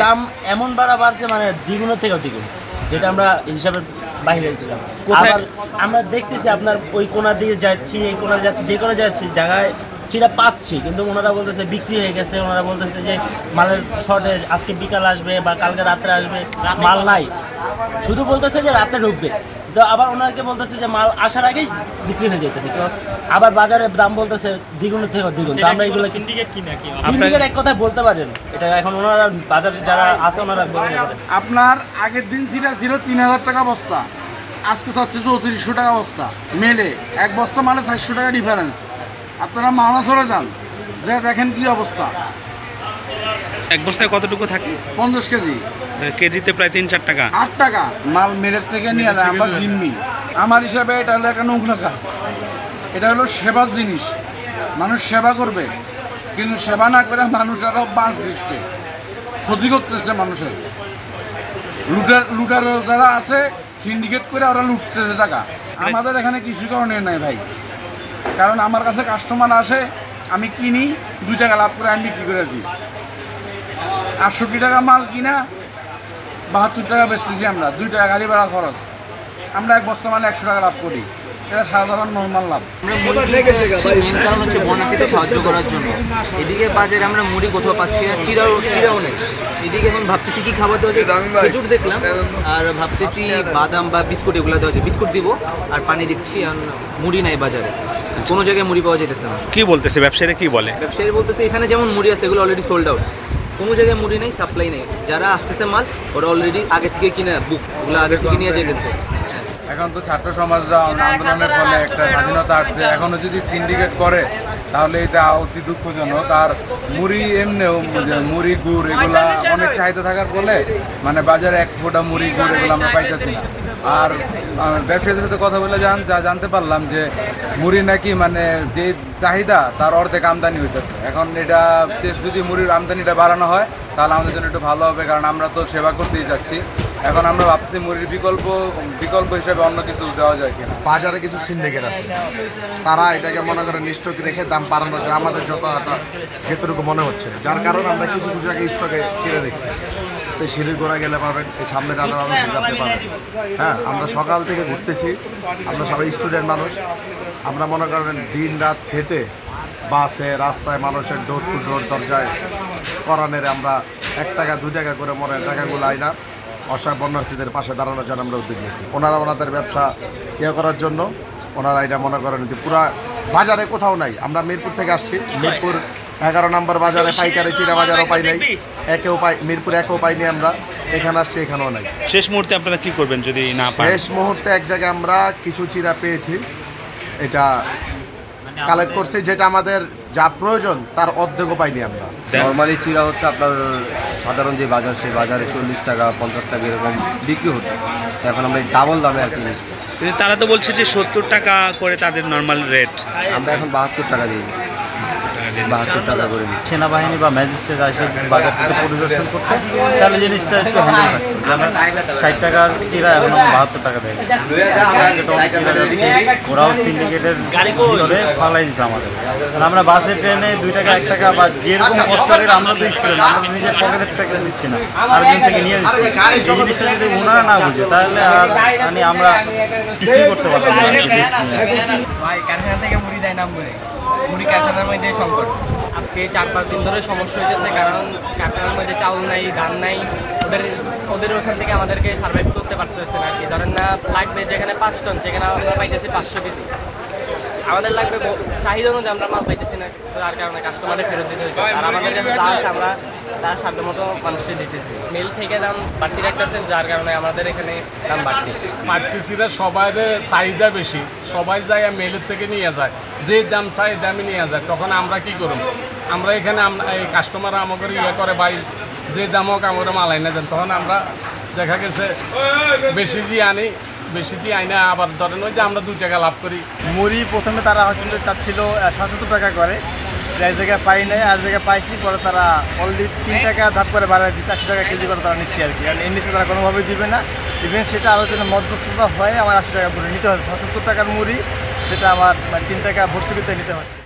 দাম এমন বাড়ছে মানে দ্বিগুণের থেকেও দ্বিগুণ, যেটা আমরা হিসাবে বাইরে ছিলাম। আবার আমরা দেখতেছি আপনার ওই কোনার দিকে যাচ্ছি, এই কোনায় যাচ্ছি, যে কোনো যাচ্ছি জায়গায় চিরা পাচ্ছি, কিন্তু ওনারা বলতেছে বিক্রি হয়ে গেছে, ওনারা বলতেছে যে মালের শর্টেজ, আজকে বিকাল আসবে বা কালকে রাত্রে আসবে, মাল নাই, শুধু বলতেছে যে রাতে ঢুকবে। তো আবার ওনাকে বলতেছে যে মাল আসার আগেই বিক্রি হয়ে যেতেছে, তো আবার বাজারের দাম বলতেছে দ্বিগুণের থেকে দ্বিগুণ। তো আমরা এগুলো সিন্ডিকেট এক কথায় বলতে পারেন, এটা এখন ওনারা বাজারে যারা আছে ওনারা আপনার আগের দিন ছিল 3000 টাকা বস্তা, আজকে চাচ্ছে 3400 টাকা বস্তা মেলে, এক বস্তা মানে 400 টাকা ডিফারেন্স। আপনারা মাওনা চলে যান, যে দেখেন কি অবস্থা। এক বস্তায় কতটুকু থাকে? 50 কেজি, কেজিতে প্রায় 3-4 টাকা। 8 টাকা মাল মেলের থেকে নিয়ে যায়, আমরা জিম্মি। আমার হিসাবে এটা হলো একটা নোংরা কাজ, এটা হলো সেবার জিনিস, মানুষ সেবা করবে, কিন্তু সেবা না করে মানুষ আরও বাঁশ দিচ্ছে, ক্ষতি করতেছে মানুষের। লুটার যারা আছে সিন্ডিকেট করে ওরা লুটতেছে টাকা। আমাদের এখানে কিছু কারণে নাই ভাই, কারণ আমার কাছে কাস্টমার আসে, আমি কিনি 2 টাকা লাভ করে আমি বিক্রি করে দিই। 68 টাকা মাল কিনা 72 টাকা বেচতেছি আমরা, 2 টাকা গাড়ি ভাড়া খরচ, আমরা এক বস্তা মালে 100 টাকা লাভ করি, এটা সাধারণ নর্মাল লাভ। আমরা মেন কারণ হচ্ছে বন্যাকে সাহায্য করার জন্য। এদিকে বাজারে আমরা মুড়ি কোথাও পাচ্ছি না, চিরাও নেই। এদিকে এখন ভাবতেছি কি খাবার দেওয়া যায়, খেজুর দেখলাম, আর ভাবতেছি বাদাম বা বিস্কুট এগুলো দেওয়া যায়। বিস্কুট দিব আর পানি দিচ্ছি, আর মুড়ি নাই বাজারে, কোনো জায়গায় মুড়ি পাওয়া যেতেছে না। কি বলতেছে ব্যবসায়ীরা, কি বলে? ব্যবসায়ী বলতেছে এখানে যেমন মুড়ি আছে এগুলো অলরেডি সোল্ড আউট, কোনো জায়গায় মুড়ি নেই, সাপ্লাই নেই। যারা আসতেছে মাল ওরা অলরেডি আগে থেকে কিনে বুক, ওগুলো আগে থেকে নিয়ে যেতেছে। এখন তো ছাত্র সমাজরা আন্দোলনের ফলে একটা স্বাধীনতা আসছে, এখনও যদি সিন্ডিকেট করে তাহলে এটা অতি দুঃখজনক। আর মুড়ি এমনিও মুড়ি গুড় এগুলা অনেক চাহিদা থাকার ফলে মানে বাজারে এক ফোঁটা মুড়ি গুড় এগুলো আমরা পাইতেছি না। আর ব্যবসায়ীদের সাথে কথা বলে জানতে পারলাম যে মুড়ি নাকি মানে যে চাহিদা তার অর্ধেক আমদানি হইতেছে। এখন এটা যদি মুড়ির আমদানিটা বাড়ানো হয় তাহলে আমাদের জন্য একটু ভালো হবে, কারণ আমরা তো সেবা করতেই যাচ্ছি। এখন আমরা ভাবছি মুড়ির বিকল্প হিসেবে অন্য কিছু দেওয়া যায় কিনা। বাজারে কিছু সিন্ডিকেট আছে, তারা এটাকে মনে করে স্টকে রেখে দাম বাড়ানো যায় আমাদের যেটুকু মনে হচ্ছে, যার কারণে আমরা কিছু আগে স্টকে ছেড়ে দেখছি। তো সিঁড়ির গোড়া গেলে পাবেন, এই সামনে রান্না আপনি পাবেন। হ্যাঁ, আমরা সকাল থেকে ঘুরতেছি, আমরা সবাই স্টুডেন্ট মানুষ, আমরা মনে করেন দিন রাত খেটে বাসে রাস্তায় মানুষের ডোর টু ডোর দরজায় করানের আমরা 1 টাকা 2 টাকা করে মনে টাকাগুলো আইনা অসহায় বন্যার্থীদের পাশে দাঁড়ানোর জন্য আমরা উদ্যোগ নিয়েছি। ওনারা ওনাদের ব্যবসা করার জন্য ওনারা এটা মনে করেন যে পুরা বাজারে কোথাও নাই। আমরা মিরপুর থেকে আসছি, মিরপুর 11 নম্বর বাজারে পাইকারি চিরা বাজারও পাই নাই, মিরপুর 1-ও পাইনি। আমরা এখানে আসছি, এখানেও নাই। শেষ মুহূর্তে আপনারা কি করবেন যদি না পান? শেষ মুহূর্তে এক জায়গায় আমরা কিছু চিরা পেয়েছি, এটা কালেক্ট করছি, যেটা আমাদের যা প্রয়োজন তার অর্ধেকও পাইনি আমরা। নর্মালি চিরা হচ্ছে আপনার সাধারণ যে বাজার, সেই বাজারে 40 টাকা 50 টাকা এরকম বিক্রি হতো, এখন আমরা ডাবল দামে আর কি নিচ্ছি। তারা তো বলছে যে 70 টাকা করে তাদের নর্মাল রেট, আমরা এখন 72 টাকা দিই, 72 টাকা করে নিচ্ছি। সেনাবাহিনী বা ম্যাজিস্ট্রেট আসে বাজারটাকে পরিদর্শন করতে, তাহলে জিনিসটা একটু হ্যান্ডেল থাকতো। যেমন 60 টাকার চিরা এখন 72 টাকা দেয়, ওরাও সিন্ডিকেটের ভিতরে ফালাই দিচ্ছে আমাদের। আমরা বাসে ট্রেনে 2 টাকা 1 টাকা বা যেরকম কষ্ট করে আমরা তো স্টুডেন্ট, আমরা নিজের পকেটের টাকা নিচ্ছি না, আরেকজন থেকে নিয়ে দিচ্ছি। এই জিনিসটা যদি ওনারা না বুঝে তাহলে আর মানে আমরা কিছুই করতে পারতাম না। ভাই কারখানা থেকে মুড়ি দেয় নাম করে, মুড়ি কারখানার মধ্যে সংকট আজকে 4-5 দিন ধরে সমস্যা হয়েছে, কারণ কারখানার মধ্যে চাউল নাই, ধান নাই, ওদের ওখান থেকে আমাদেরকে সার্ভাইভ করতে পারতেছে না আর কি। ধরেন না লাগবে যেখানে 5 টন সেখানে আমরা পাইতেছি 500 কেজি, আমাদের লাগবে চাহিদা অনুযায়ী আমরা মাল পাইতেছি না, তার কারণে কাস্টমারে ফেরত দিতে হয়েছে। আর আমাদের কাছে যা আছে আমরা তার সাধ্য মতো মানুষকে দিতেছি, মিল থেকে দাম বাড়তি রাখতেছে, যার কারণে আমাদের এখানে দাম বাড়তেছি না। সবাই চাহিদা বেশি, সবাই যায় মেলের থেকে নিয়ে যায়, যে দাম চাই দামে নিয়ে যায়। তখন আমরা কি করব? আমরা এখানে এই কাস্টমার আমাকে করে ভাই যে দাম হোক আমরা মাল আইনা দেন, তখন আমরা দেখা গেছে বেশি দিয়ে আইনা আবার ধরেন ওই যে আমরা 2 টাকা লাভ করি। মুড়ি প্রথমে তারা চাচ্ছিল 77 টাকা করে, এক জায়গায় পাই নাই, আর জায়গায় পাইছি, পরে তারা অলরেডি 3 টাকা ধাপ করে বাড়ায় দিচ্ছে, 80 টাকা কেজি করে তারা নিচ্ছে আর কি। কারণ এর নিচে তারা কোনোভাবেই দিবে না, ইভেন সেটা আলোচনা মধ্যস্থতা হয়ে আমার 80 টাকা ভরে নিতে হচ্ছে। 77 টাকার মুড়ি সেটা আমার 3 টাকা ভর্তি করতে নিতে হচ্ছে।